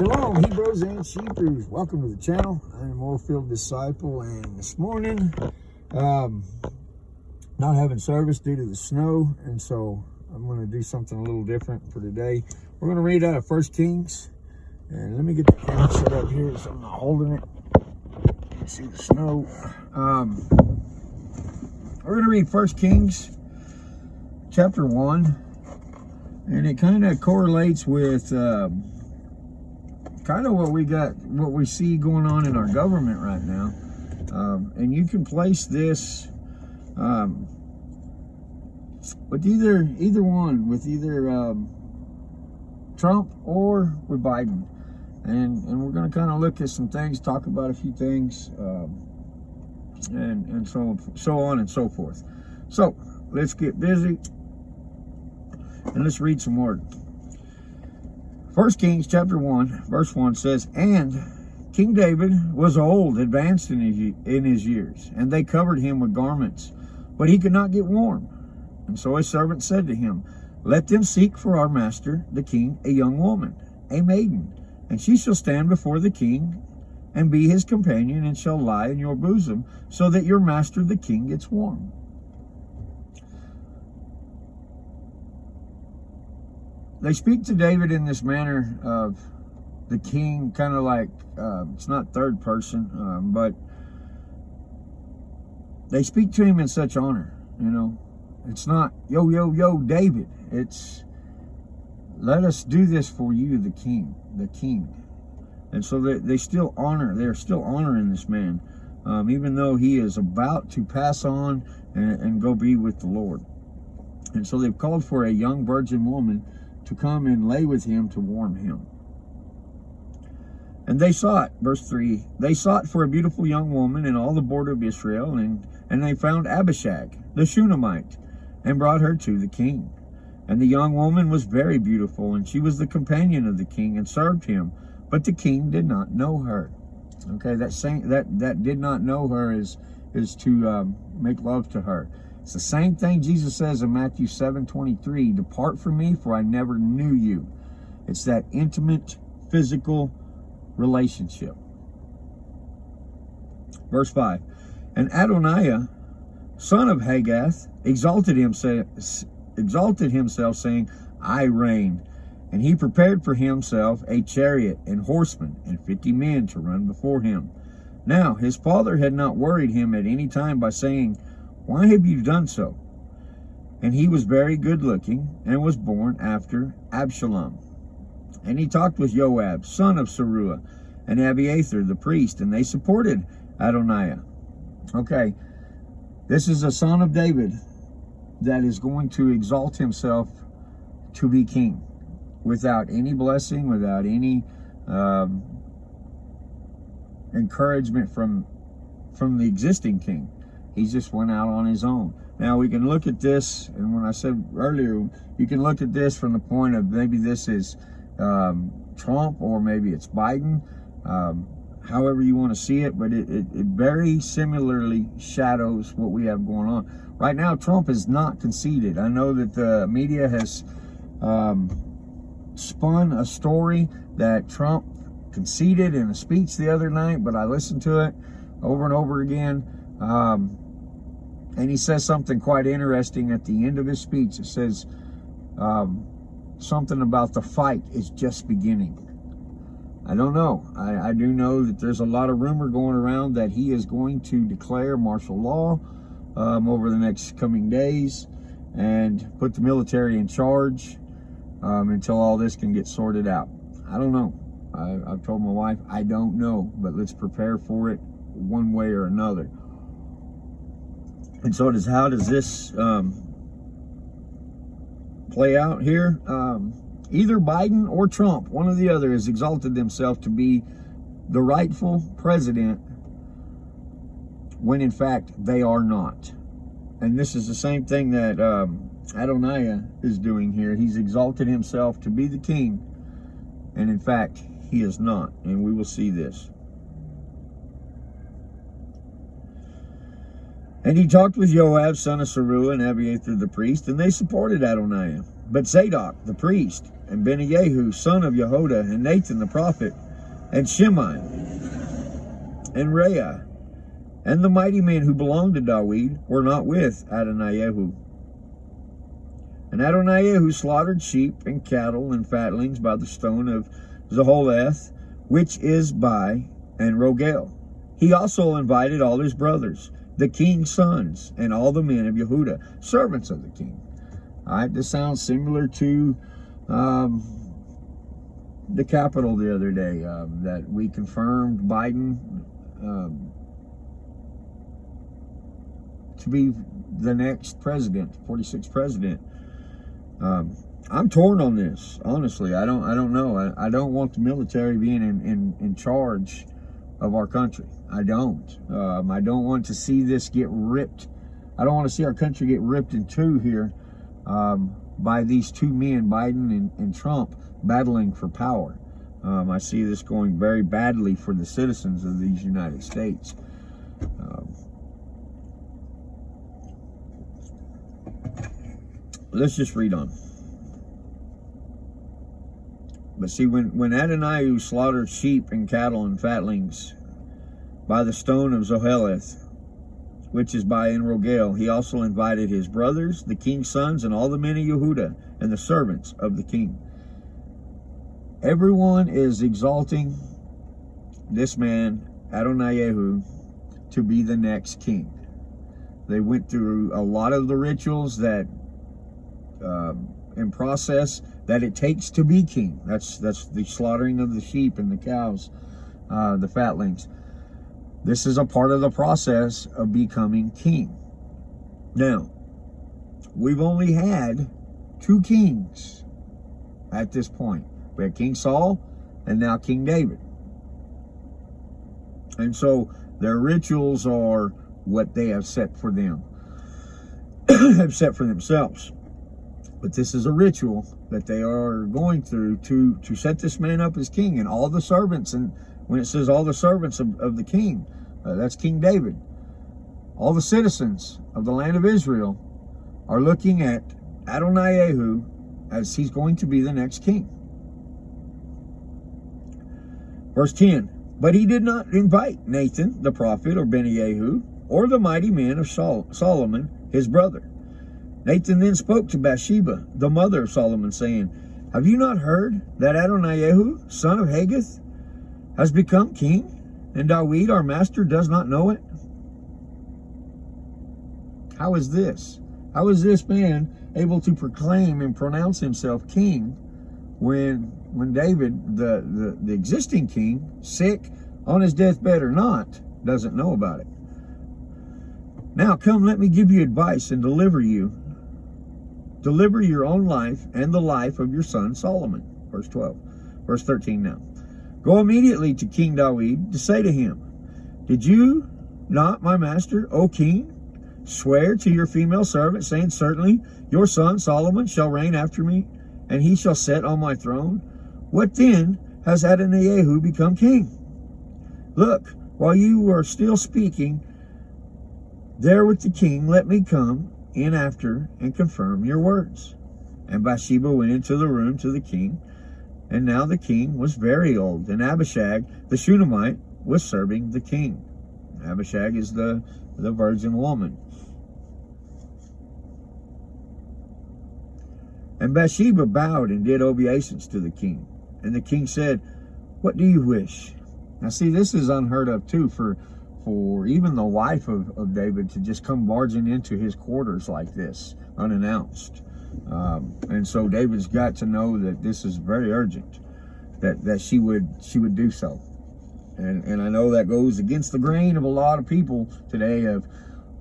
Shalom, Hebrews and Hebrews. Welcome to the channel. I am Oilfield Disciple, and this morning, not having service due to the snow, and so I'm going to do something a little different for today. We're going to read out of 1Kingsch, and let me get the camera set up here so I'm not holding it. You can see the snow. We're going to read 1Kingsch, chapter 1, and it kind of correlates with kind of what we see going on in our government right now. And you can place this with either one, with either Trump or with Biden. And we're going to kind of look at some things, talk about a few things, and so on and so forth. So let's get busy and let's read some word. 1Kingsch chapter 1 verse 1 says, "And King David was old, advanced in his years, and they covered him with garments, but he could not get warm. And so his servant said to him, Let them seek for our master the king a young woman, a maiden, and she shall stand before the king and be his companion, and shall lie in your bosom, so that your master the king gets warm." They speak to David in this manner of the king, kind of like, it's not third person, but they speak to him in such honor, you know. It's not, yo, David. It's, let us do this for you, the king. And so they're still honoring this man, even though he is about to pass on and go be with the Lord. And so they've called for a young virgin woman to come and lay with him to warm him. And they sought, verse 3, they sought for a beautiful young woman in all the border of Israel, and they found Abishag, the Shunammite, and brought her to the king. And the young woman was very beautiful, and she was the companion of the king and served him, but the king did not know her. Okay, that did not know her is to make love to her. It's the same thing Jesus says in Matthew 7:23, "Depart from me, for I never knew you." It's that intimate, physical relationship. Verse 5, "And Adonyahu, son of Haggath, exalted himself, saying, I reign. And he prepared for himself a chariot and horsemen and 50 men to run before him. Now his father had not worried him at any time by saying, Why have you done so? And he was very good looking, and was born after Absalom. And he talked with Joab, son of Zeruiah, and Abiathar the priest, and they supported Adonyahu." Okay, this is a son of David that is going to exalt himself to be king, without any blessing, without any encouragement from the existing king. He just went out on his own. Now we can look at this, and when I said earlier, you can look at this from the point of maybe this is Trump, or maybe it's Biden, however you want to see it, but it very similarly shadows what we have going on. Right now, Trump is not conceded. I know that the media has spun a story that Trump conceded in a speech the other night, but I listened to it over and over again. And he says something quite interesting at the end of his speech. It says something about the fight is just beginning. I don't know. I do know that there's a lot of rumor going around that he is going to declare martial law over the next coming days and put the military in charge until all this can get sorted out. I don't know. I've told my wife, I don't know, but let's prepare for it one way or another. And so how does this play out here? Either Biden or Trump, one or the other, has exalted themselves to be the rightful president, when in fact they are not. And this is the same thing that Adonyahu is doing here. He's exalted himself to be the king, and in fact he is not. And we will see this. "And he talked with Joab, son of Zeruiah, and Abiathar the priest, and they supported Adonyahu. But Zadok the priest, and Adonyahu son of Yehoiada, and Nathan the prophet, and Shimei, and Rhea, and the mighty men who belonged to David were not with Adonyahu. And Adonyahu slaughtered sheep and cattle and fatlings by the stone of Zeholeth, which is by and Rogel. He also invited all his brothers, the king's sons, and all the men of Yehuda, servants of the king. All right, this sounds similar to the Capitol the other day, that we confirmed Biden to be the next president, 46th president. I'm torn on this, honestly. I don't know. I don't want the military being in charge of our country. I don't want to see this get ripped. I don't want to see our country get ripped in two here by these two men, Biden and Trump, battling for power. I see this going very badly for the citizens of these United States. Let's just read on. But see, when Adonyahu slaughtered sheep and cattle and fatlings by the stone of Zoheleth, which is by Enrogel, he also invited his brothers, the king's sons, and all the men of Yehuda, and the servants of the king. Everyone is exalting this man, Adonyahu, to be the next king. They went through a lot of the rituals that and process that it takes to be king. That's the slaughtering of the sheep and the cows, the fatlings. This is a part of the process of becoming king. Now, we've only had two kings at this point. We had King Saul and now King David. And so their rituals are what they have set for them, have set for themselves. But this is a ritual that they are going through to set this man up as king. And all the servants, and when it says all the servants of the king, that's King David. All the citizens of the land of Israel are looking at Adonyahu as he's going to be the next king. Verse 10, but he did not invite Nathan the prophet or Adonyahu or the mighty men of Solomon, his brother. Nathan then spoke to Bathsheba, the mother of Solomon, saying, have you not heard that Adonyahu, son of Haggith, has become king, and David, our master, does not know it? How is this? How is this man able to proclaim and pronounce himself king when David, the existing king, sick, on his deathbed or not, doesn't know about it? Now come, let me give you advice and deliver your own life and the life of your son Solomon. Verse 12. Verse 13 now. Go immediately to King David to say to him, did you not, my master, O king, swear to your female servant, saying, certainly your son Solomon shall reign after me, and he shall sit on my throne? What then has Adonyahu become king? Look, while you are still speaking there with the king, let me come in after and confirm your words. And Bathsheba went into the room to the king, and now the king was very old, and Abishag the Shunammite was serving the king. Abishag is the virgin woman. And Bathsheba bowed and did obeisance to the king. And the king said, what do you wish? Now see, this is unheard of too, for even the wife of David to just come barging into his quarters like this, unannounced. And so David's got to know that this is very urgent, that she would do so. And I know that goes against the grain of a lot of people today of,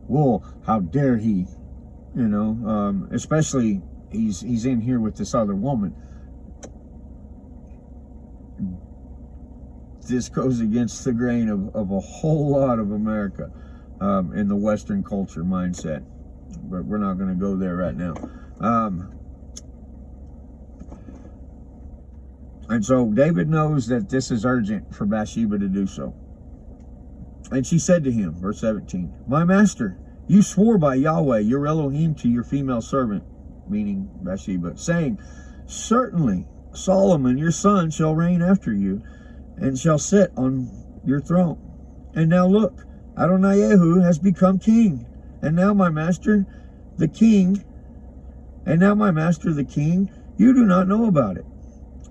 well, how dare he, especially he's in here with this other woman. This goes against the grain of a whole lot of America in the Western culture mindset. But we're not going to go there right now. And so David knows that this is urgent for Bathsheba to do so. And she said to him, verse 17, my master, you swore by Yahweh, your Elohim, to your female servant, meaning Bathsheba, saying, certainly Solomon your son shall reign after you, and shall sit on your throne. And now look, Adonyahu has become king, and now my master the king, you do not know about it.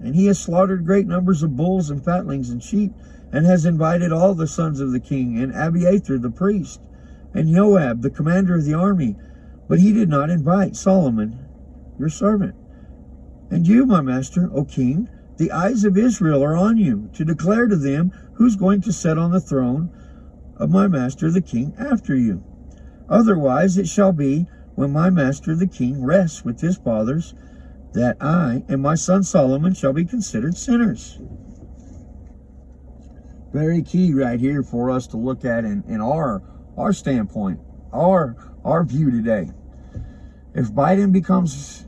And he has slaughtered great numbers of bulls and fatlings and sheep, and has invited all the sons of the king, and Abiathar the priest, and Joab the commander of the army. But he did not invite Solomon, your servant. And you, my master, O king, the eyes of Israel are on you, to declare to them who's going to sit on the throne of my master the king after you. Otherwise it shall be, when my master the king rests with his fathers, that I and my son Solomon shall be considered sinners. Very key right here for us to look at in our standpoint, our view today. If Biden becomes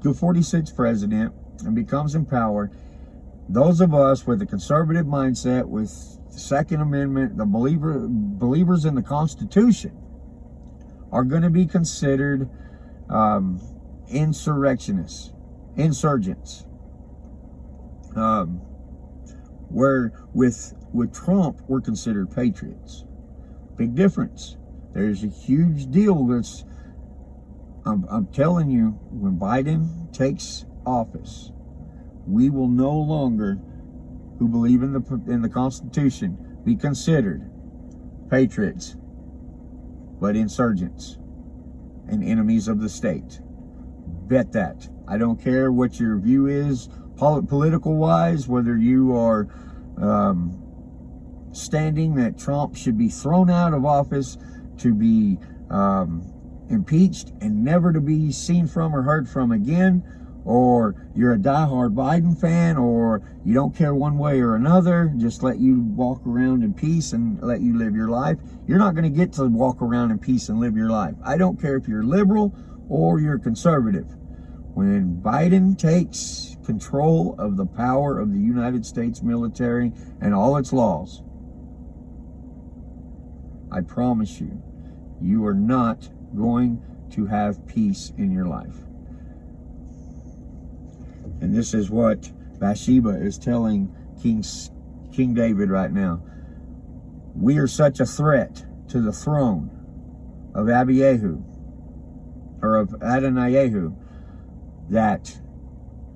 the 46th president and becomes in power, those of us with a conservative mindset, with the Second Amendment, the believers in the Constitution, are going to be considered insurgents. Where with Trump, we're considered patriots. Big difference. There's a huge deal. I'm telling you, when Biden takes office, we will no longer, who believe in the Constitution, be considered patriots, but insurgents and enemies of the state. Bet that. I don't care what your view is, political wise, whether you are standing that Trump should be thrown out of office, to be impeached and never to be seen from or heard from again, or you're a diehard Biden fan, or you don't care one way or another, just let you walk around in peace and let you live your life. You're not going to get to walk around in peace and live your life. I don't care if you're liberal or you're conservative. When Biden takes control of the power of the United States military and all its laws, I promise you, you are not going to have peace in your life. And this is what Bathsheba is telling King David right now. We are such a threat to the throne of Adonyahu, that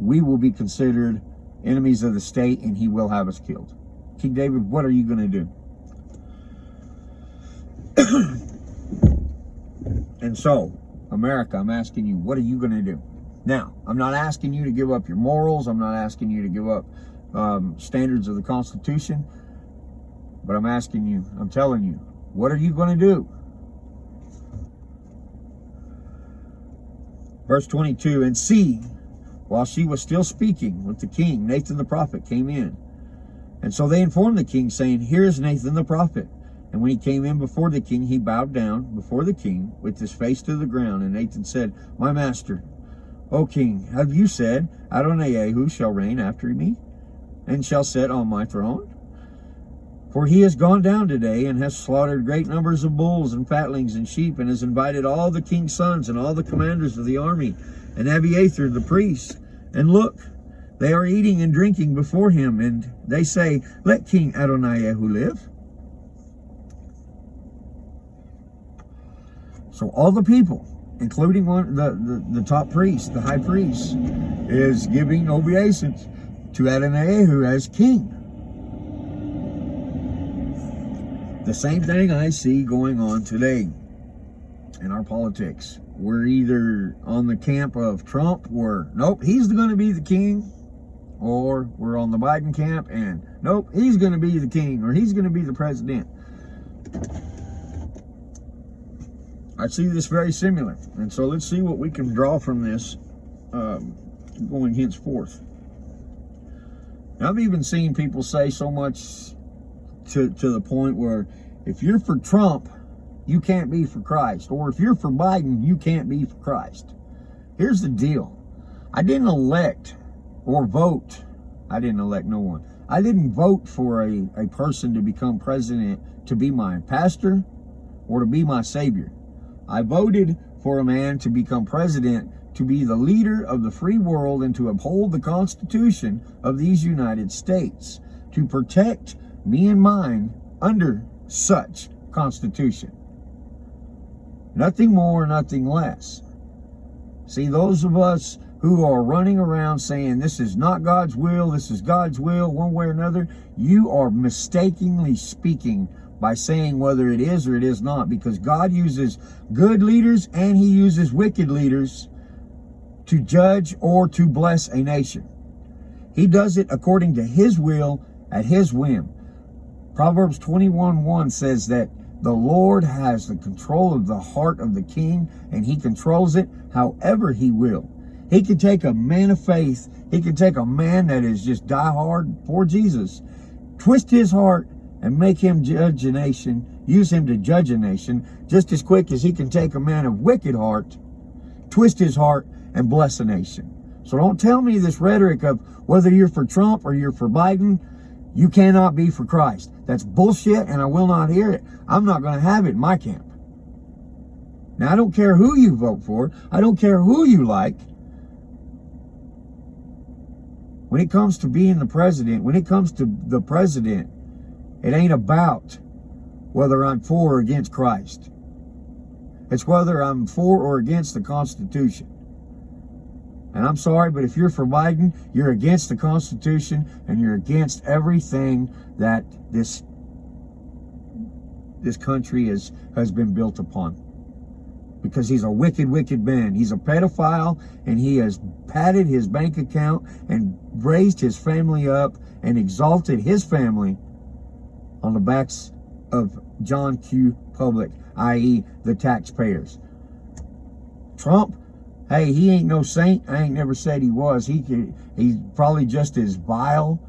we will be considered enemies of the state, and he will have us killed. King David, what are you going to do? And so, America, I'm asking you, what are you going to do? Now, I'm not asking you to give up your morals. I'm not asking you to give up standards of the Constitution. But I'm asking you, I'm telling you, what are you going to do? Verse 22, and see, while she was still speaking with the king, Nathan the prophet came in. And so they informed the king, saying, here is Nathan the prophet. And when he came in before the king, he bowed down before the king with his face to the ground. And Nathan said, my master, O king, have you said, Adonyahu shall reign after me, and shall sit on my throne? For he has gone down today, and has slaughtered great numbers of bulls and fatlings and sheep, and has invited all the king's sons and all the commanders of the army, and Abiathar the priest. And look, they are eating and drinking before him, and they say, let King Adonyahu live. So all the people, including the top priest, the high priest, is giving obeisance to Adonyahu as king. The same thing I see going on today in our politics. We're either on the camp of Trump, where nope, he's going to be the king, or we're on the Biden camp, and nope, he's going to be the king, or he's going to be the president. I see this very similar, and so let's see what we can draw from this going henceforth. Now, I've even seen people say so much to the point where if you're for Trump, you can't be for Christ, or if you're for Biden, you can't be for Christ. Here's the deal. I didn't elect or vote. I didn't elect no one. I didn't vote for a person to become president to be my pastor or to be my savior. I voted for a man to become president, to be the leader of the free world, and to uphold the Constitution of these United States, to protect me and mine under such Constitution. Nothing more, nothing less. See, those of us who are running around saying this is not God's will, this is God's will, one way or another, you are mistakenly speaking by saying whether it is or it is not, because God uses good leaders and He uses wicked leaders to judge or to bless a nation. He does it according to His will at His whim. Proverbs 21:1 says that the Lord has the control of the heart of the king, and He controls it however He will. He can take a man of faith, He can take a man that is just diehard for Jesus, twist his heart and make him judge a nation, use him to judge a nation, just as quick as He can take a man of wicked heart, twist his heart, and bless a nation. So don't tell me this rhetoric of whether you're for Trump or you're for Biden, you cannot be for Christ. That's bullshit, and I will not hear it. I'm not going to have it in my camp. Now, I don't care who you vote for. I don't care who you like. When it comes to being the president, when it comes to the president, it ain't about whether I'm for or against Christ. It's whether I'm for or against the Constitution. And I'm sorry, but if you're for Biden, you're against the Constitution, and you're against everything that this country has been built upon. Because he's a wicked, wicked man. He's a pedophile, and he has padded his bank account and raised his family up and exalted his family on the backs of John Q. Public, i.e. the taxpayers. Trump, hey, he ain't no saint. I ain't never said he was. He's probably just as vile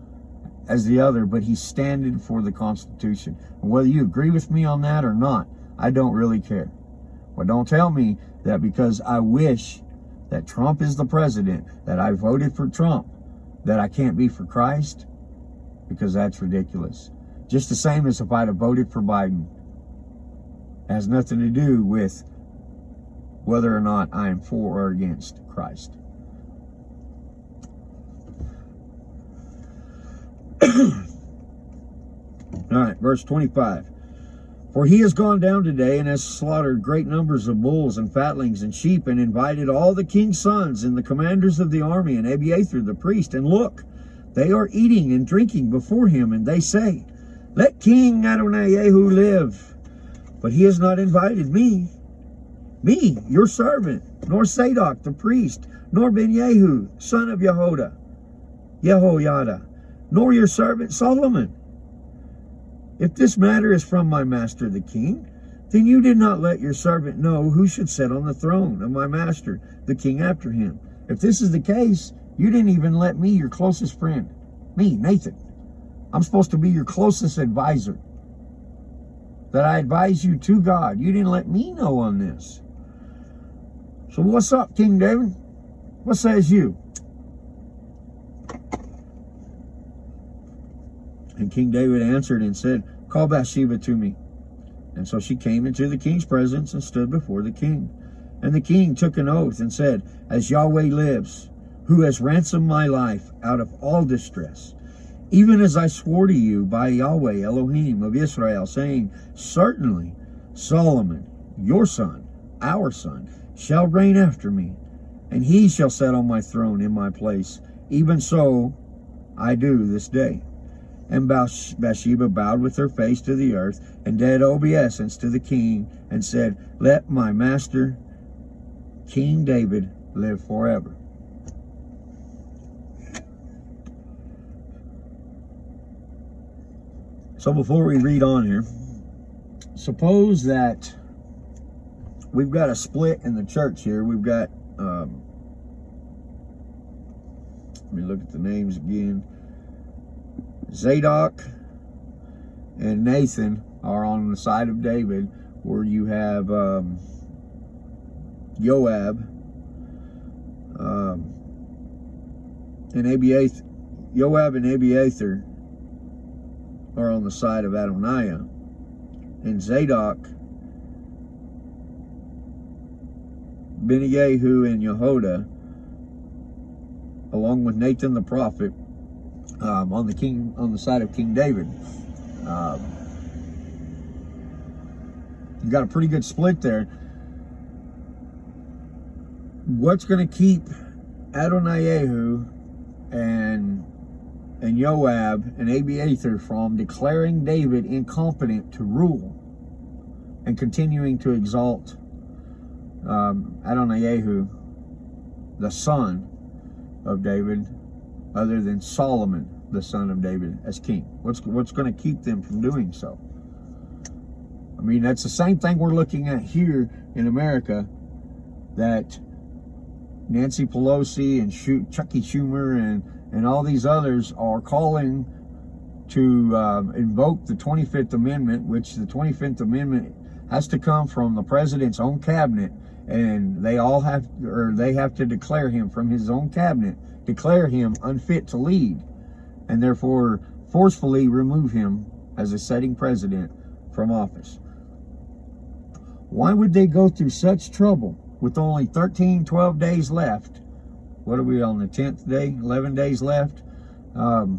as the other, but he's standing for the Constitution. And whether you agree with me on that or not, I don't really care. But don't tell me that because I wish that Trump is the president, that I voted for Trump, that I can't be for Christ, because that's ridiculous. Just the same as if I'd have voted for Biden. It has nothing to do with whether or not I am for or against Christ. All right, verse 25. For he has gone down today and has slaughtered great numbers of bulls and fatlings and sheep, and invited all the king's sons and the commanders of the army and Abiathar the priest. And look, they are eating and drinking before him, and they say, let King Adonyahu live. But he has not invited me, your servant, nor Zadok the priest, nor Benyahu, son of Jehoiada, nor your servant Solomon. If this matter is from my master the king, then you did not let your servant know who should sit on the throne of my master the king after him. If this is the case, you didn't even let me, your closest friend, me, Nathan. I'm supposed to be your closest advisor, that I advise you to God. You didn't let me know on this. So what's up, King David? What says you? And King David answered and said, call Bathsheba to me. And so she came into the king's presence and stood before the king. And the king took an oath and said, as Yahweh lives, who has ransomed my life out of all distress, even as I swore to you by Yahweh Elohim of Israel, saying, certainly Solomon, your son, our son, shall reign after me, and he shall sit on my throne in my place. Even so I do this day. And Bathsheba bowed with her face to the earth, and did obeisance to the king, and said, let my master, King David, live forever. So before we read on here, suppose that we've got a split in the church here. We've got, let me look at the names again. Zadok and Nathan are on the side of David, where you have Joab and Abiathar. Joab and Abiathar are on the side of Adonyahu, and Zadok Adonyahu and Yehoiada, along with Nathan the prophet, on the side of King David. You got a pretty good split there. What's going to keep Adonyahu and Joab and Abiathar from declaring David incompetent to rule and continuing to exalt Adonyahu, the son of David, other than Solomon, the son of David, as king? What's going to keep them from doing so? I mean, that's the same thing we're looking at here in America, that Nancy Pelosi and Chucky Schumer and all these others are calling to invoke the 25th Amendment, which the 25th Amendment has to come from the president's own cabinet, and they have to declare him from his own cabinet, declare him unfit to lead, and therefore forcefully remove him as a sitting president from office. Why would they go through such trouble with only 13, 12 days left? What are we on, the 10th day? 11 days left until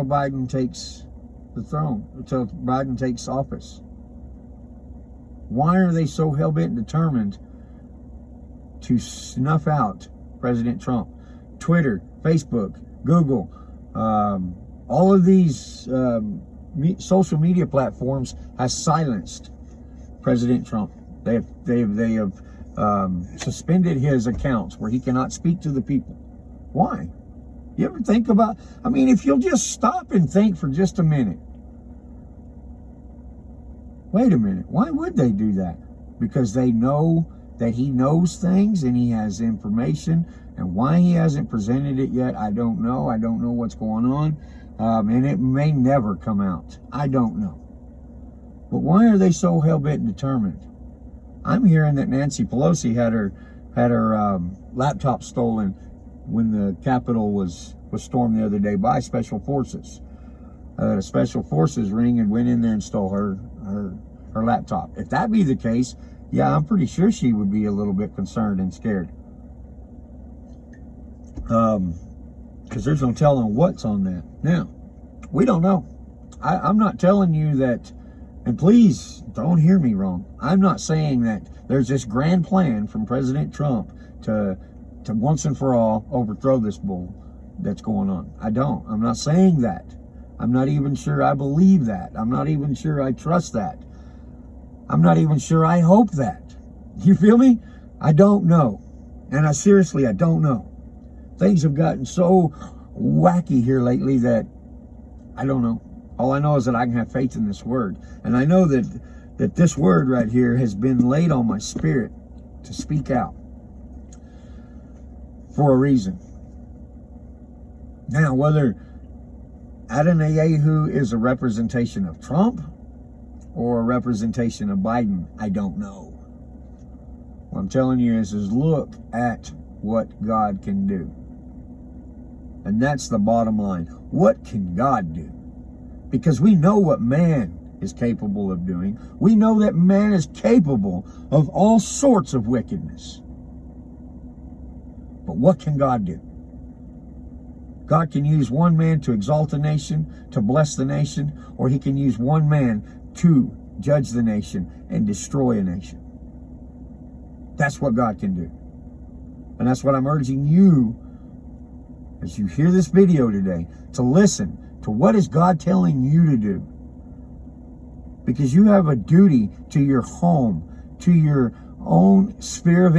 Biden takes the throne, until Biden takes office. Why are they so hell-bent determined to snuff out President Trump? Twitter, Facebook, Google, all of these social media platforms has silenced President Trump. They have suspended his accounts where he cannot speak to the people. Why? You ever think about, I mean, if you'll just stop and think for just a minute. Wait a minute. Why would they do that? Because they know that he knows things and he has information, and why he hasn't presented it yet, I don't know. I don't know what's going on. And it may never come out. I don't know. But why are they so hell-bent determined? I'm hearing that Nancy Pelosi had her laptop stolen when the Capitol was stormed the other day by special forces. The special forces ring and went in there and stole her laptop. If that be the case, yeah, I'm pretty sure she would be a little bit concerned and scared. Because there's no telling what's on that. Now, we don't know. I'm not telling you that, and please don't hear me wrong. I'm not saying that there's this grand plan from President Trump to once and for all overthrow this bull that's going on. I'm not saying that. I'm not even sure I believe that. I'm not even sure I trust that. I'm not even sure I hope that. You feel me? I don't know. And I don't know. Things have gotten so wacky here lately that I don't know. All I know is that I can have faith in this word. And I know that this word right here has been laid on my spirit to speak out for a reason. Now, whether Adonyahu is a representation of Trump or a representation of Biden, I don't know. What I'm telling you is look at what God can do. And that's the bottom line. What can God do? Because we know what man is capable of doing. We know that man is capable of all sorts of wickedness. But what can God do? God can use one man to exalt a nation, to bless the nation, or he can use one man to judge the nation and destroy a nation. That's what God can do. And that's what I'm urging you, as you hear this video today, to listen to what is God telling you to do. Because you have a duty to your home, to your own sphere of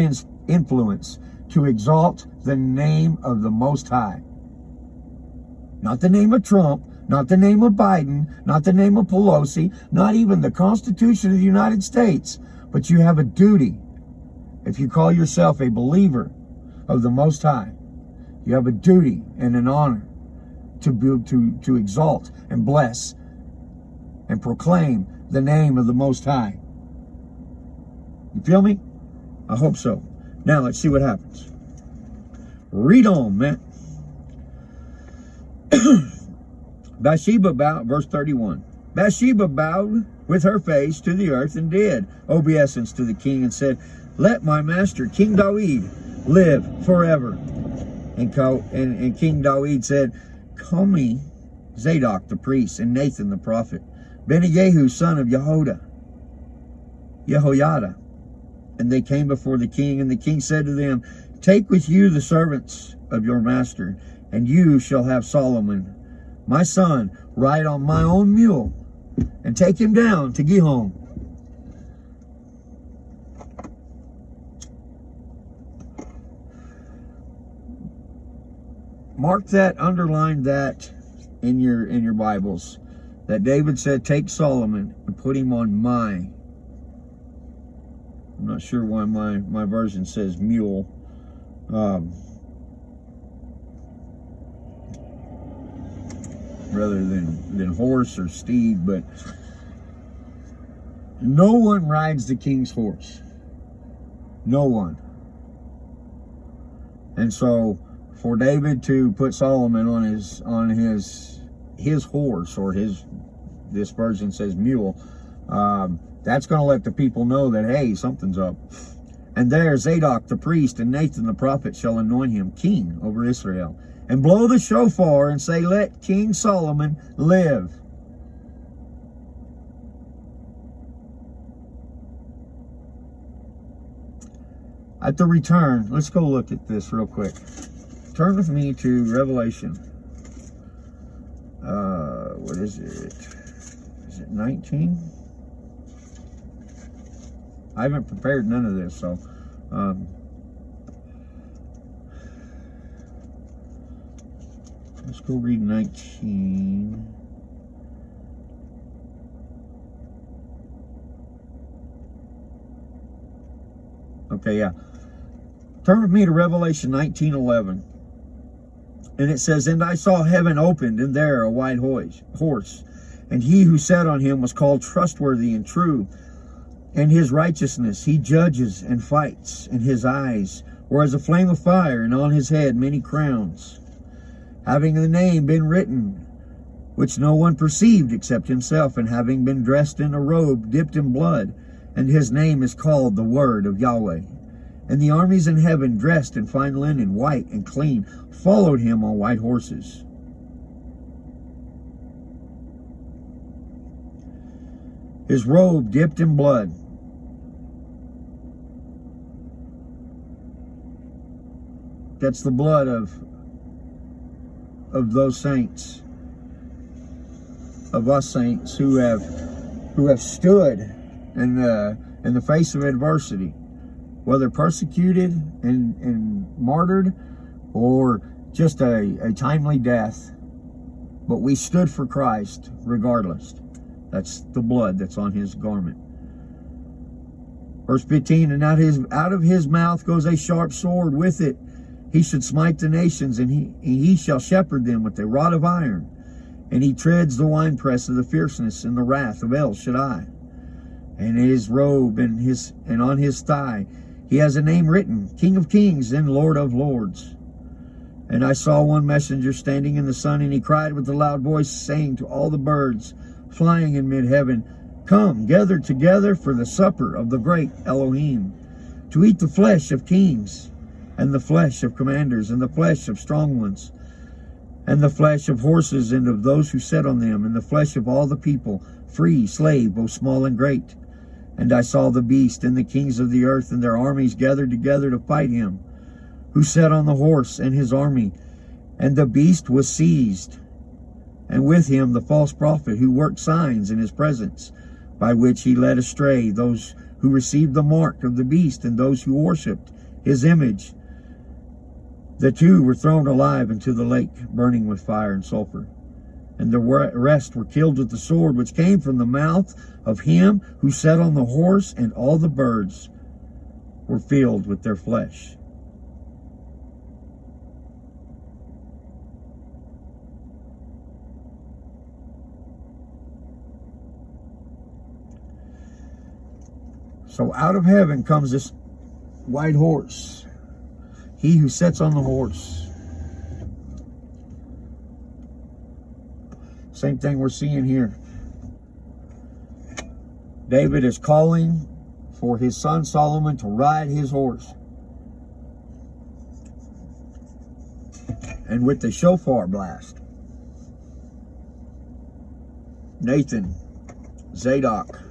influence, to exalt the name of the Most High. Not the name of Trump, not the name of Biden, not the name of Pelosi, not even the Constitution of the United States, but you have a duty. If you call yourself a believer of the Most High, you have a duty and an honor to exalt and bless and proclaim the name of the Most High. You feel me? I hope so. Now let's see what happens. Read on, man. Bathsheba bowed, verse 31. Bathsheba bowed with her face to the earth, and did obeisance to the king, and said, Let my master, King David, live forever. And King David said, Call me Zadok the priest, and Nathan the prophet, Adonyahu son of Jehoiada. And they came before the king, and the king said to them, Take with you the servants of your master, and you shall have Solomon, my son, ride on my own mule, and take him down to Gihon. Mark that, underline that in your Bibles, that David said, take Solomon and put him on my. I'm not sure why my version says mule. Rather than horse or steed, but no one rides the king's horse. No one. And so for David to put Solomon on his horse, or this version says mule, that's going to let the people know that, hey, something's up. And there Zadok the priest and Nathan the prophet shall anoint him king over Israel, and blow the shofar and say, Let King Solomon live. At the return, let's go look at this real quick. Turn with me to Revelation. What is it? Is it 19? I haven't prepared none of this, so let's go read 19. Okay, yeah. Turn with me to Revelation 19:11. And it says, And I saw heaven opened, and there a white horse. And he who sat on him was called Trustworthy and True. And his righteousness he judges and fights. And his eyes were as a flame of fire, and on his head many crowns, having the name been written, which no one perceived except himself, and having been dressed in a robe dipped in blood. And his name is called the Word of Yahweh. And the armies in heaven, dressed in fine linen, white and clean, followed him on white horses. His robe dipped in blood. That's the blood of those saints, of us saints who have stood in the face of adversity, whether persecuted and martyred, or just a timely death. But we stood for Christ regardless. That's the blood that's on his garment. Verse 15, And out of his mouth goes a sharp sword. With it he should smite the nations, and he shall shepherd them with a rod of iron. And he treads the winepress of the fierceness and the wrath of El Shaddai. And his robe and on his thigh he has a name written, King of Kings and Lord of Lords. And I saw one messenger standing in the sun, and he cried with a loud voice, saying to all the birds flying in mid-heaven, Come, gather together for the supper of the great Elohim, to eat the flesh of kings, and the flesh of commanders, and the flesh of strong ones, and the flesh of horses and of those who sat on them, and the flesh of all the people, free, slave, both small and great. And I saw the beast and the kings of the earth and their armies gathered together to fight him, who sat on the horse and his army. And the beast was seized, and with him the false prophet, who worked signs in his presence, by which he led astray those who received the mark of the beast and those who worshipped his image. The two were thrown alive into the lake, burning with fire and sulfur. And the rest were killed with the sword which came from the mouth of him who sat on the horse, and all the birds were filled with their flesh. So out of heaven comes this white horse, he who sits on the horse. Same thing we're seeing here. David is calling for his son Solomon to ride his horse. And with the shofar blast, Nathan, Zadok,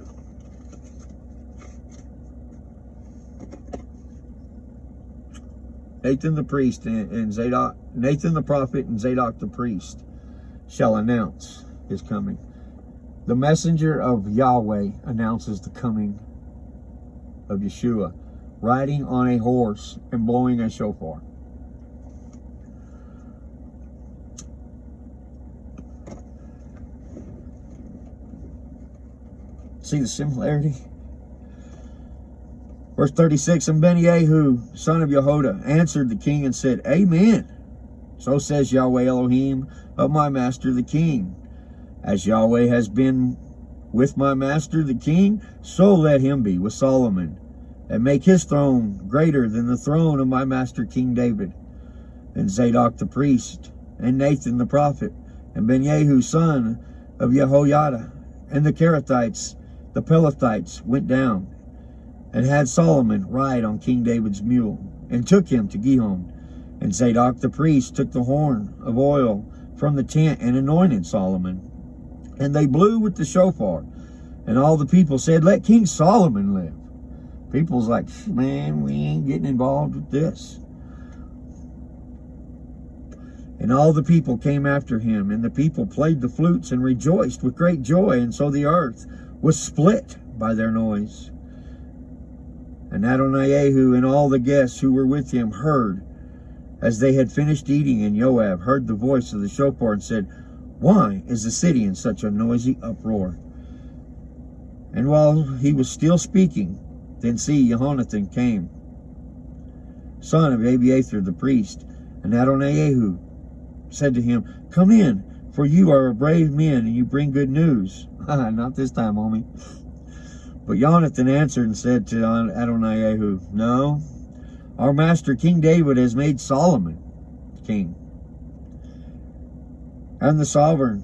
Nathan the priest and Zadok, Nathan the prophet and Zadok the priest shall announce his coming. The messenger of Yahweh announces the coming of Yeshua, riding on a horse and blowing a shofar. See the similarity? Verse 36, and Adonyahu, son of Yehoiada, answered the king and said, Amen. So says Yahweh Elohim of my master the king. As Yahweh has been with my master the king, so let him be with Solomon, and make his throne greater than the throne of my master King David. And Zadok the priest, and Nathan the prophet, and Adonyahu, son of Jehoiada, and the Kerethites, the Pelethites, went down, and had Solomon ride on King David's mule, and took him to Gihon. And Zadok the priest took the horn of oil from the tent, and anointed Solomon. And they blew with the shofar, and all the people said, Let King Solomon live. People's like, man, we ain't getting involved with this. And all the people came after him, and the people played the flutes and rejoiced with great joy, and so the earth was split by their noise. And Adonyahu and all the guests who were with him heard, as they had finished eating, and Joab heard the voice of the shofar and said, Why is the city in such a noisy uproar? And while he was still speaking, then see, Jehonathan came, son of Abiathar the priest, and Adonyahu said to him, Come in, for you are a brave man, and you bring good news. Not this time, homie. But Jonathan answered and said to Adonyahu, No, our master King David has made Solomon king. And the sovereign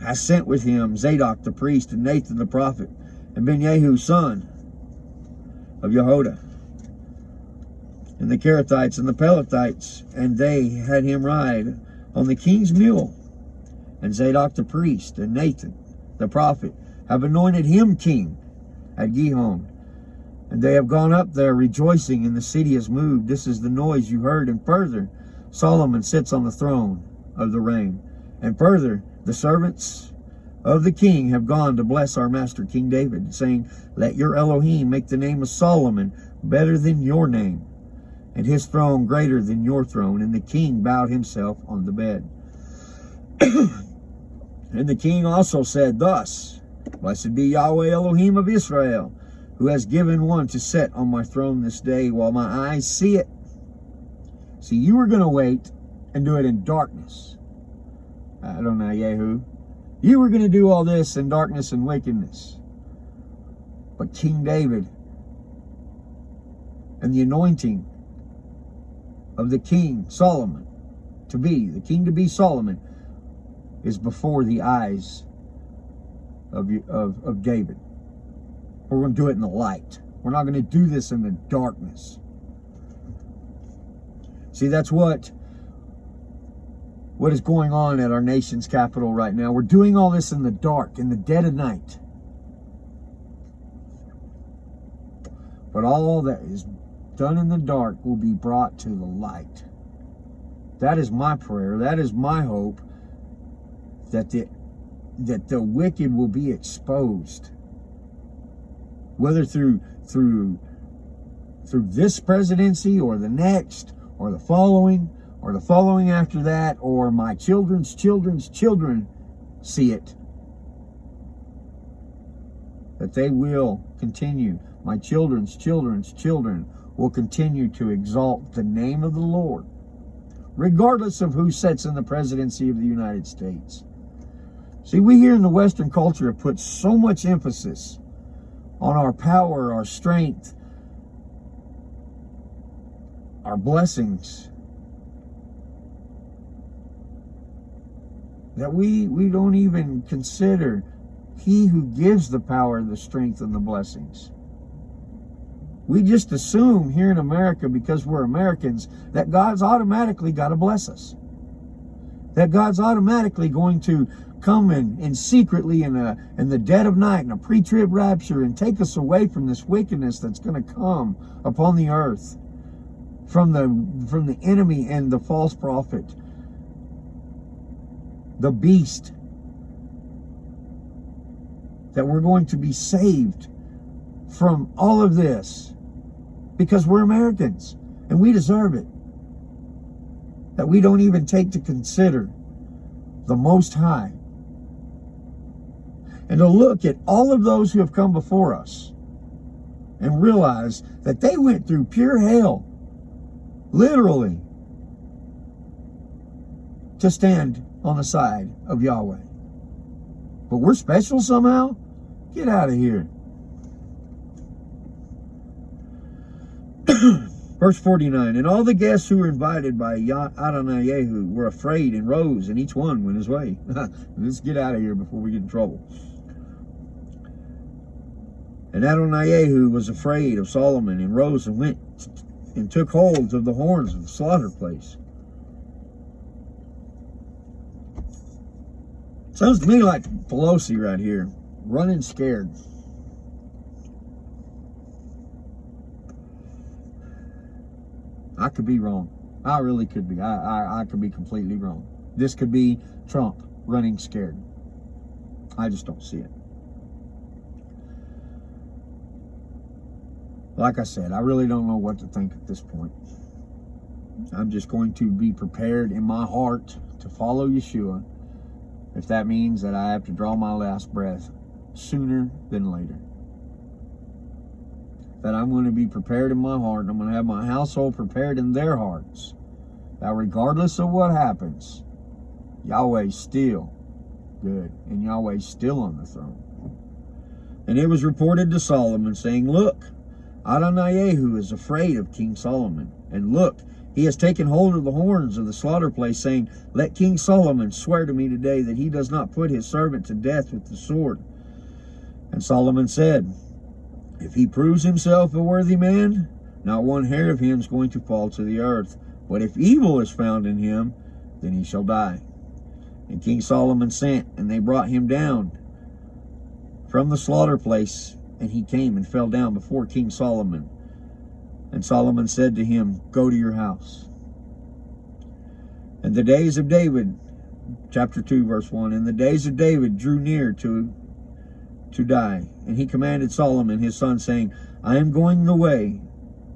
has sent with him Zadok the priest, and Nathan the prophet, and Adonyahu, son of Yehoiada, and the Kerethites and the Pelethites, and they had him ride on the king's mule. And Zadok the priest and Nathan the prophet have anointed him king at Gihon. And they have gone up there rejoicing, and the city is moved. This is the noise you heard. And further, Solomon sits on the throne of the reign. And further, the servants of the king have gone to bless our master King David, saying, Let your Elohim make the name of Solomon better than your name, and his throne greater than your throne. And the king bowed himself on the bed. And the king also said thus, Blessed be Yahweh Elohim of Israel, who has given one to sit on my throne this day while my eyes see it. See, you were going to wait and do it in darkness. Adonyahu. You were going to do all this in darkness and wickedness. But King David and the anointing of the king Solomon, to be Solomon, is before the eyes of David. We're going to do it in the light. We're not going to do this in the darkness. See, that's what is going on at our nation's capital right now. We're doing all this in the dark, in the dead of night. But all that is done in the dark will be brought to the light. That is my prayer. That is my hope, that the wicked will be exposed, whether through this presidency or the next or the following after that, or my children's children see it, that they will continue. My children's children will continue to exalt the name of the Lord, regardless of who sits in the presidency of the United States. See, we here in the Western culture have put so much emphasis on our power, our strength, our blessings, that we don't even consider He who gives the power, the strength, and the blessings. We just assume here in America, because we're Americans, that God's automatically got to bless us. That God's automatically going to come in secretly in the dead of night in a pre-trib rapture and take us away from this wickedness that's going to come upon the earth from the enemy and the false prophet, the beast. That we're going to be saved from all of this because we're Americans and we deserve it. That we don't even take to consider the Most High. And to look at all of those who have come before us and realize that they went through pure hell, literally, to stand on the side of Yahweh. But we're special somehow? Get out of here. Verse 49, and all the guests who were invited by Adonyahu were afraid and rose, and each one went his way. Let's get out of here before we get in trouble. And Adonyahu was afraid of Solomon and rose and went and took hold of the horns of the slaughter place. Sounds to me like Pelosi right here, running scared. I could be wrong. I really could be. I could be completely wrong. This could be Trump running scared. I just don't see it. Like I said, I really don't know what to think at this point. I'm just going to be prepared in my heart to follow Yeshua, if that means that I have to draw my last breath sooner than later. That I'm going to be prepared in my heart, and I'm going to have my household prepared in their hearts, that regardless of what happens, Yahweh's still good, and Yahweh's still on the throne. And it was reported to Solomon, saying, look, Adonyahu is afraid of King Solomon, and look, he has taken hold of the horns of the slaughter place, saying, let King Solomon swear to me today that he does not put his servant to death with the sword. And Solomon said, if he proves himself a worthy man, not one hair of him is going to fall to the earth. But if evil is found in him, then he shall die. And King Solomon sent, and they brought him down from the slaughter place, and he came and fell down before King Solomon. And Solomon said to him, go to your house. And the days of David, chapter 2, verse 1, and the days of David drew near to die. And he commanded Solomon his son, saying, I am going the way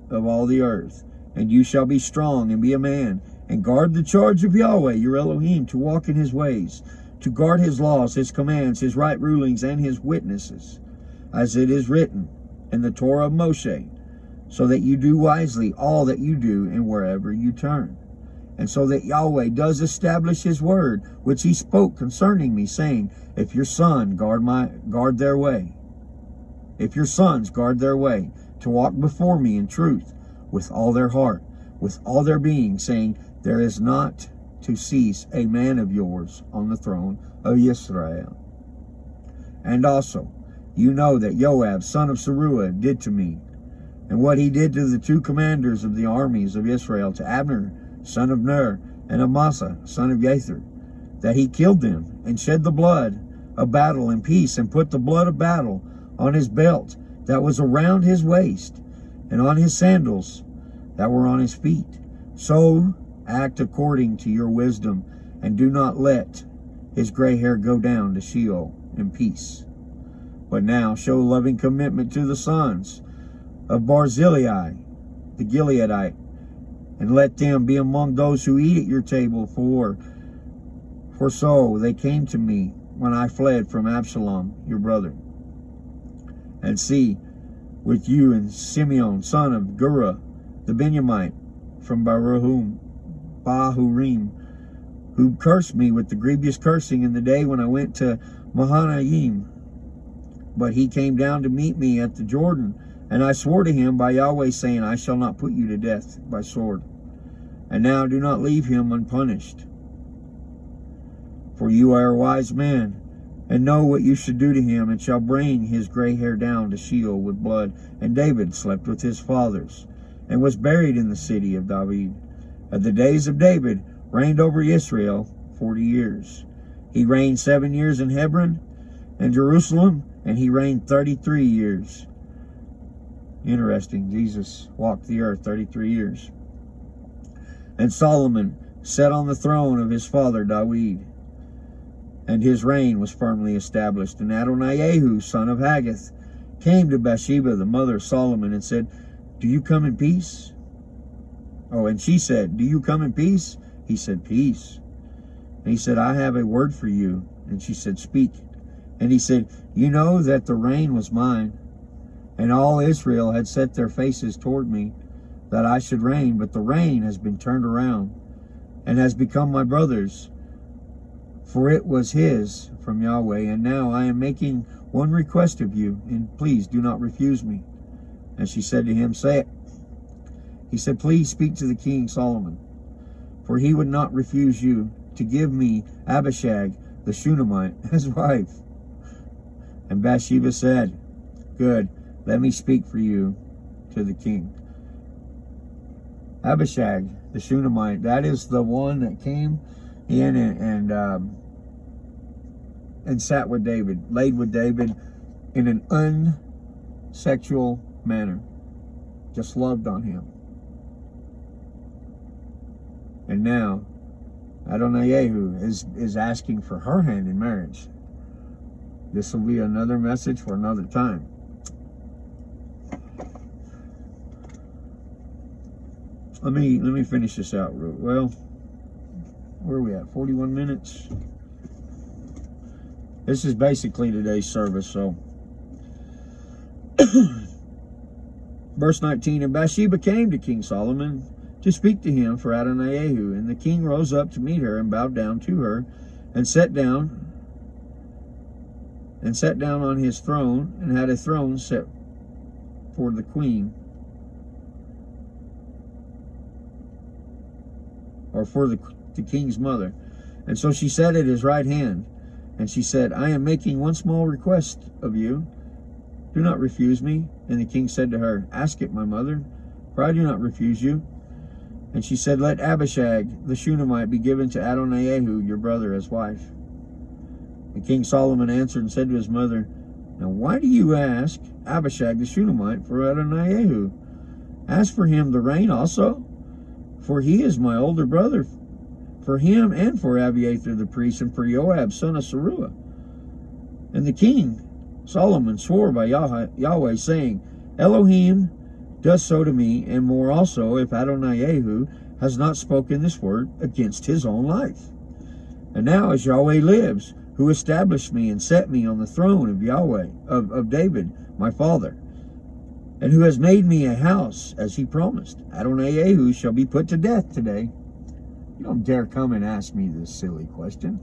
of all the earth, and you shall be strong and be a man, and guard the charge of Yahweh your Elohim, to walk in his ways, to guard his laws, his commands, his right rulings, and his witnesses, as it is written in the Torah of Moshe, so that you do wisely all that you do and wherever you turn. And so that Yahweh does establish his word, which he spoke concerning me, saying, if your son guard their way, if your sons guard their way, to walk before me in truth, with all their heart, with all their being, saying, there is not to cease a man of yours on the throne of Israel. And also, you know that Joab, son of Zeruiah, did to me, and what he did to the two commanders of the armies of Israel, to Abner, son of Ner, and Amasa, son of Yether, that he killed them, and shed the blood of battle in peace, and put the blood of battle on his belt that was around his waist, and on his sandals that were on his feet. So act according to your wisdom, and do not let his gray hair go down to Sheol in peace. But now show loving commitment to the sons of Barzillai, the Gileadite, and let them be among those who eat at your table, for so they came to me when I fled from Absalom, your brother. And see, with you and Simeon, son of Gera, the Benjamite, from Bahurim, who cursed me with the grievous cursing in the day when I went to Mahanaim. But he came down to meet me at the Jordan, and I swore to him by Yahweh, saying, I shall not put you to death by sword. And now do not leave him unpunished. For you are a wise man, and know what you should do to him, and shall bring his gray hair down to Sheol with blood. And David slept with his fathers, and was buried in the city of David. At the days of David reigned over Israel 40 years. He reigned 7 years in Hebron and Jerusalem, and he reigned 33 years. Interesting, Jesus walked the earth 33 years. And Solomon sat on the throne of his father David, and his reign was firmly established. And Adonyahu, son of Haggith, came to Bathsheba, the mother of Solomon, and said, "Do you come in peace?" Oh, and she said, "Do you come in peace?" He said, "Peace." And he said, "I have a word for you." And she said, "Speak." And he said, "You know that the reign was mine, and all Israel had set their faces toward me, that I should reign. But the reign has been turned around, and has become my brother's. For it was his from Yahweh. And now I am making one request of you, and please do not refuse me." And she said to him, "Say it." He said, "Please speak to the king Solomon, for he would not refuse you to give me Abishag the Shunammite as wife." And Bathsheba said, "Good, let me speak for you to the king." Abishag the Shunammite, that is the one that came in and sat with David, laid with David in an unsexual manner, just loved on him. And now Adonyahu is asking for her hand in marriage. This will be another message for another time. Let me finish this out. Well, where are we at? 41 minutes. This is basically today's service. So, verse 19, and Bathsheba came to King Solomon to speak to him for Adonyahu. And the king rose up to meet her and bowed down to her, and sat down on his throne, and had a throne set for the queen, or for the king's mother. And so she sat at his right hand, and she said, "I am making one small request of you. Do not refuse me." And the king said to her, "Ask it, my mother, for I do not refuse you." And she said, "Let Abishag the Shunammite be given to Adonyahu, your brother, as wife." And King Solomon answered and said to his mother, "Now why do you ask Abishag the Shunammite for Adonyahu? Ask for him the reign also, for he is my older brother, for him and for Abiathar the priest, and for Joab son of Zeruiah." And the king Solomon swore by Yahweh, saying, "Elohim does so to me, and more also, if Adonyahu has not spoken this word against his own life. And now, as Yahweh lives, who established me and set me on the throne of Yahweh, of David, my father, and who has made me a house, as he promised, Adonyahu shall be put to death today." You don't dare come and ask me this silly question.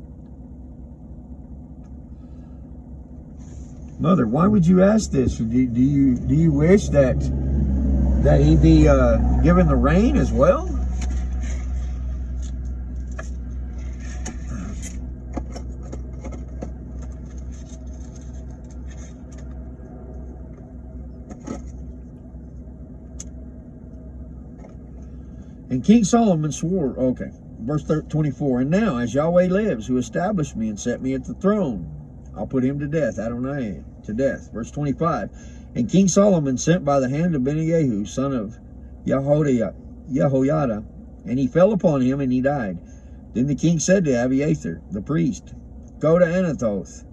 Mother, why would you ask this? Do you wish that he be given the reign as well? And King Solomon swore, okay, verse 24, and now, as Yahweh lives, who established me and set me at the throne, I'll put him to death, Adonai, to death. Verse 25, and King Solomon sent by the hand of Adonyahu, son of Jehoiada, and he fell upon him, and he died. Then the king said to Abiathar, the priest, "Go to Anathoth,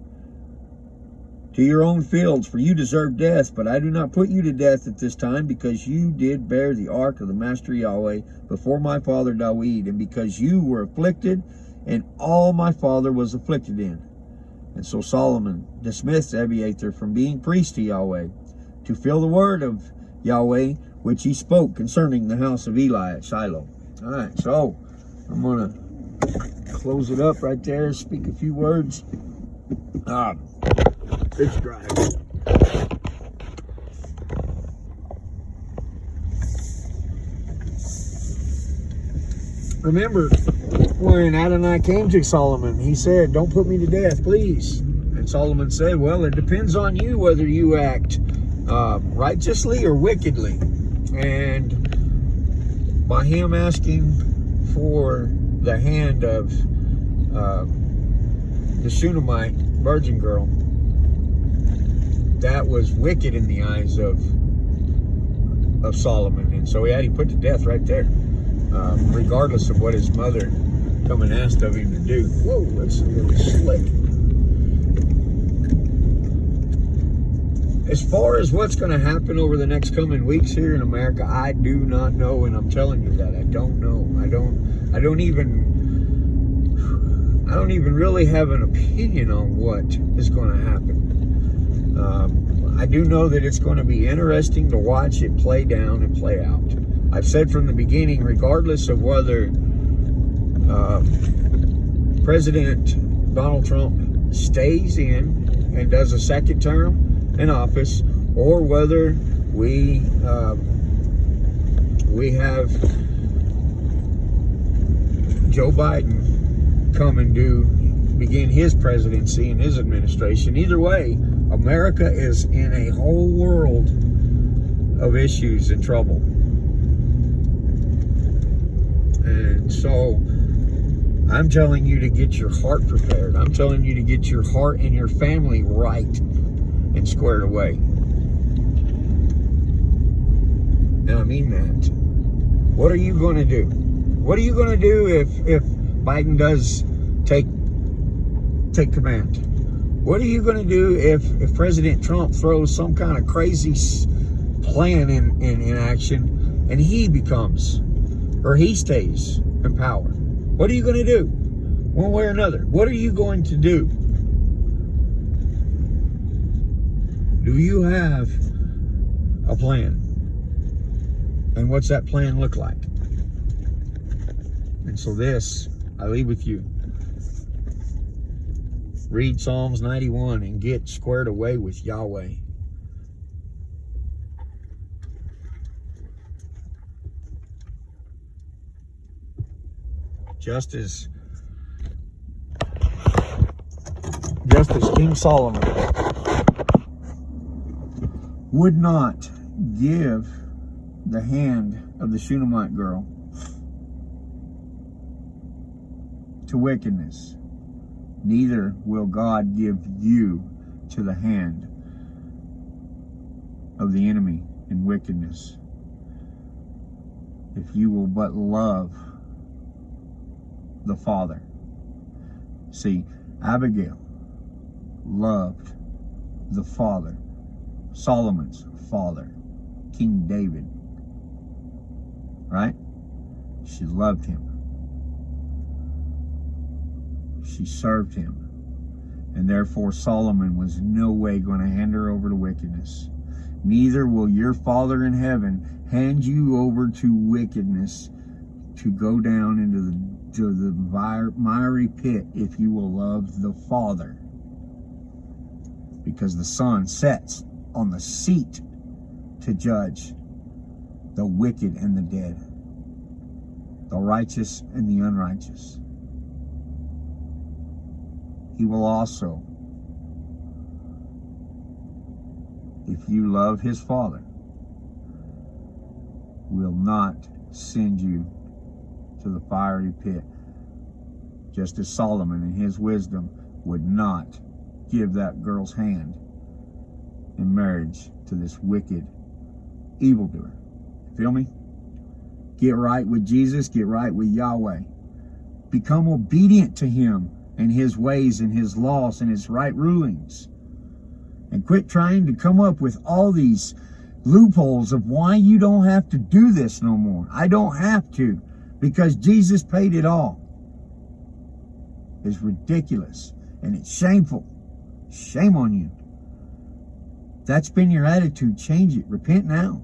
to your own fields, for you deserve death, but I do not put you to death at this time, because you did bear the ark of the Master Yahweh before my father David, and because you were afflicted, and all my father was afflicted in." And so Solomon dismissed Abiathar from being priest to Yahweh, to fill the word of Yahweh, which he spoke concerning the house of Eli at Shiloh. All right, so I'm going to close it up right there, speak a few words. It's dry. Remember when Adonai came to Solomon, he said, "Don't put me to death, please." And And Solomon said, well, it depends on you whether you act righteously or wickedly. And by him asking for the hand of the Shunammite virgin girl, that was wicked in the eyes of Solomon. And so he had him put to death right there, regardless of what his mother come and asked of him to do. Whoa, that's a little slick. As far as what's going to happen over the next coming weeks here in America, I do not know, and I'm telling you that I don't know. I don't even really have an opinion on what is going to happen. I do know that it's going to be interesting to watch it play down and play out. I've said from the beginning, regardless of whether President Donald Trump stays in and does a second term in office, or whether we have Joe Biden come and begin his presidency and his administration. Either way, America is in a whole world of issues and trouble. And so I'm telling you to get your heart prepared. I'm telling you to get your heart and your family right and squared away. And I mean that. What are you going to do? What are you going to do if Biden does take command? What are you going to do if President Trump throws some kind of crazy plan in action and he becomes, or he stays in power? What are you going to do? One way or another. What are you going to do? Do you have a plan? And what's that plan look like? And so this, I leave with you. Read Psalms 91 and get squared away with Yahweh. Just as King Solomon would not give the hand of the Shunammite girl to wickedness, neither will God give you to the hand of the enemy in wickedness, if you will but love the Father. See, Abigail loved the Father, Solomon's father, King David, right? She loved him. She served him. And therefore Solomon was in no way going to hand her over to wickedness. Neither will your Father in heaven hand you over to wickedness, to go down into the miry pit, if you will love the Father. Because the Son sits on the seat to judge the wicked and the dead, the righteous and the unrighteous. He will also, if you love his Father, will not send you to the fiery pit, just as Solomon in his wisdom would not give that girl's hand in marriage to this wicked evildoer. Feel me? Get right with Jesus. Get right with Yahweh. Become obedient to him and his ways and his laws and his right rulings. And quit trying to come up with all these loopholes of why you don't have to do this no more. I don't have to, because Jesus paid it all. It's ridiculous and it's shameful. Shame on you. That's been your attitude. Change it. Repent now.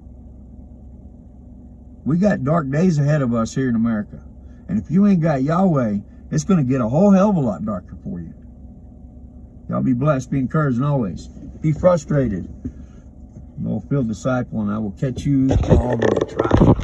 We got dark days ahead of us here in America. And if you ain't got Yahweh, it's going to get a whole hell of a lot darker for you. Y'all be blessed, be encouraged, and always be frustrated. I'm a fulfilled disciple, and I will catch you on the trial.